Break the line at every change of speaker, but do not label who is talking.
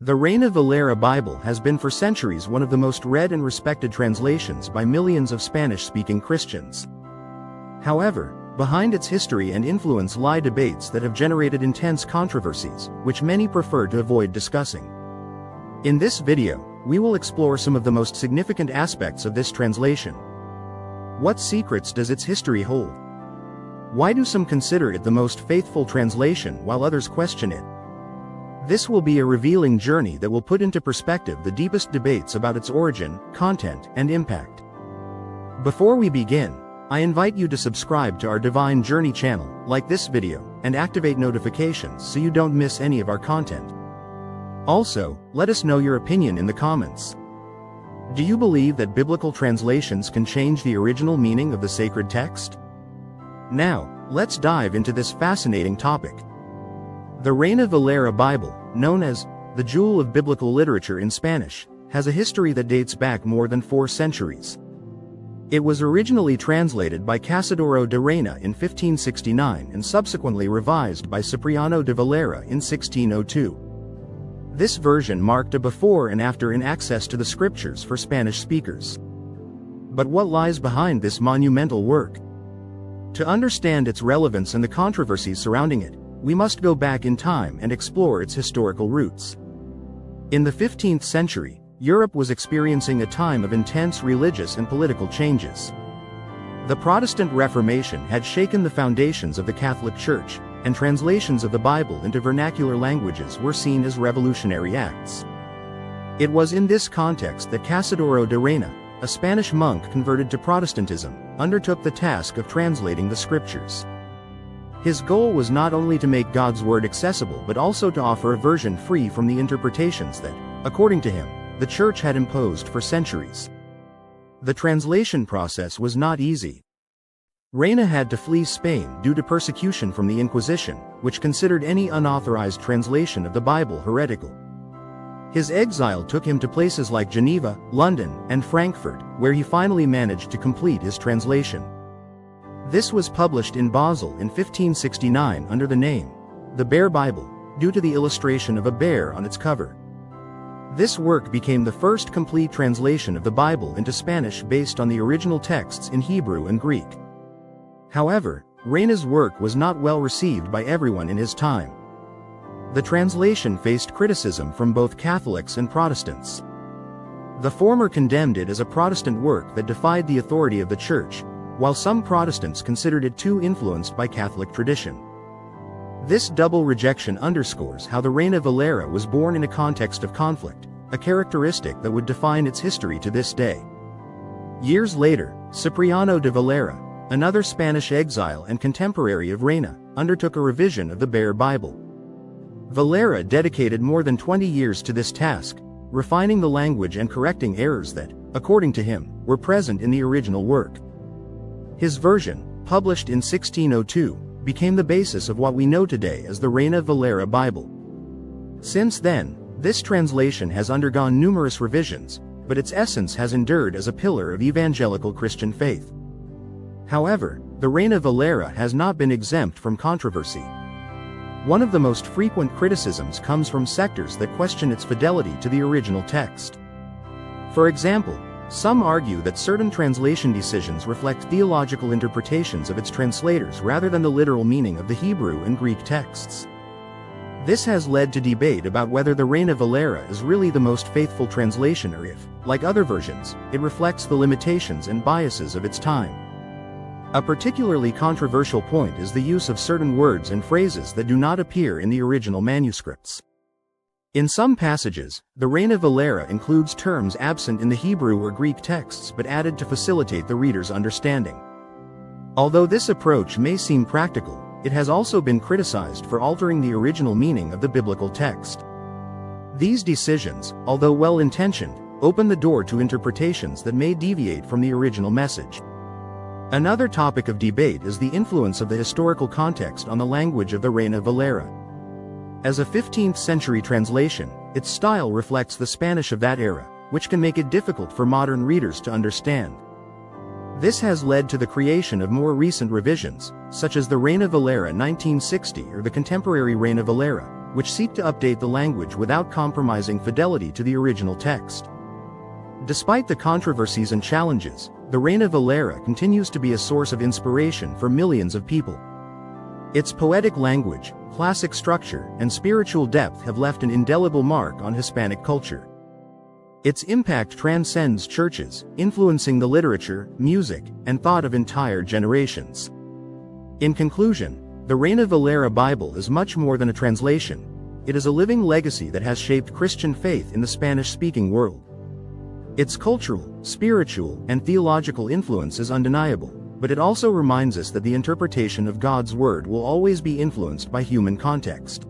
The Reina-Valera Bible has been for centuries one of the most read and respected translations by millions of Spanish-speaking Christians. However, behind its history and influence lie debates that have generated intense controversies, which many prefer to avoid discussing. In this video, we will explore some of the most significant aspects of this translation. What secrets does its history hold? Why do some consider it the most faithful translation while others question it? This will be a revealing journey that will put into perspective the deepest debates about its origin, content, and impact. Before we begin, I invite you to subscribe to our Divine Journey channel, like this video, and activate notifications so you don't miss any of our content. Also, let us know your opinion in the comments. Do you believe that biblical translations can change the original meaning of the sacred text? Now, let's dive into this fascinating topic. The Reina-Valera Bible, known as the jewel of biblical literature in Spanish, has a history that dates back more than 4 centuries. It was originally translated by Casadoro de Reina in 1569 and subsequently revised by Cipriano de Valera in 1602. This version marked a before and after in access to the scriptures for Spanish speakers. But what lies behind this monumental work? To understand its relevance and the controversies surrounding it, we must go back in time and explore its historical roots. In the 15th century, Europe was experiencing a time of intense religious and political changes. The Protestant Reformation had shaken the foundations of the Catholic Church, and translations of the Bible into vernacular languages were seen as revolutionary acts. It was in this context that Casadoro de Reina, a Spanish monk converted to Protestantism, undertook the task of translating the scriptures. His goal was not only to make God's word accessible but also to offer a version free from the interpretations that, according to him, the Church had imposed for centuries. The translation process was not easy. Reina had to flee Spain due to persecution from the Inquisition, which considered any unauthorized translation of the Bible heretical. His exile took him to places like Geneva, London, and Frankfurt, where he finally managed to complete his translation. This was published in Basel in 1569 under the name, the Bear Bible, due to the illustration of a bear on its cover. This work became the first complete translation of the Bible into Spanish based on the original texts in Hebrew and Greek. However, Reina's work was not well received by everyone in his time. The translation faced criticism from both Catholics and Protestants. The former condemned it as a Protestant work that defied the authority of the Church, while some Protestants considered it too influenced by Catholic tradition. This double rejection underscores how the Reina-Valera was born in a context of conflict, a characteristic that would define its history to this day. Years later, Cipriano de Valera, another Spanish exile and contemporary of Reina, undertook a revision of the Bear Bible. Valera dedicated more than 20 years to this task, refining the language and correcting errors that, according to him, were present in the original work. His version, published in 1602, became the basis of what we know today as the Reina-Valera Bible. Since then, this translation has undergone numerous revisions, but its essence has endured as a pillar of evangelical Christian faith. However, the Reina-Valera has not been exempt from controversy. One of the most frequent criticisms comes from sectors that question its fidelity to the original text. For example, some argue that certain translation decisions reflect theological interpretations of its translators rather than the literal meaning of the Hebrew and Greek texts. This has led to debate about whether the Reina-Valera is really the most faithful translation or if, like other versions, it reflects the limitations and biases of its time. A particularly controversial point is the use of certain words and phrases that do not appear in the original manuscripts. In some passages, the Reina-Valera includes terms absent in the Hebrew or Greek texts but added to facilitate the reader's understanding. Although this approach may seem practical, it has also been criticized for altering the original meaning of the biblical text. These decisions, although well-intentioned, open the door to interpretations that may deviate from the original message. Another topic of debate is the influence of the historical context on the language of the Reina-Valera. As a 15th century translation, its style reflects the Spanish of that era, which can make it difficult for modern readers to understand. This has led to the creation of more recent revisions, such as the Reina-Valera 1960 or the contemporary Reina-Valera, which seek to update the language without compromising fidelity to the original text. Despite the controversies and challenges, the Reina-Valera continues to be a source of inspiration for millions of people. Its poetic language, classic structure, and spiritual depth have left an indelible mark on Hispanic culture. Its impact transcends churches, influencing the literature, music, and thought of entire generations. In conclusion, the Reina-Valera Bible is much more than a translation. It is a living legacy that has shaped Christian faith in the Spanish-speaking world. Its cultural, spiritual, and theological influence is undeniable, but it also reminds us that the interpretation of God's Word will always be influenced by human context.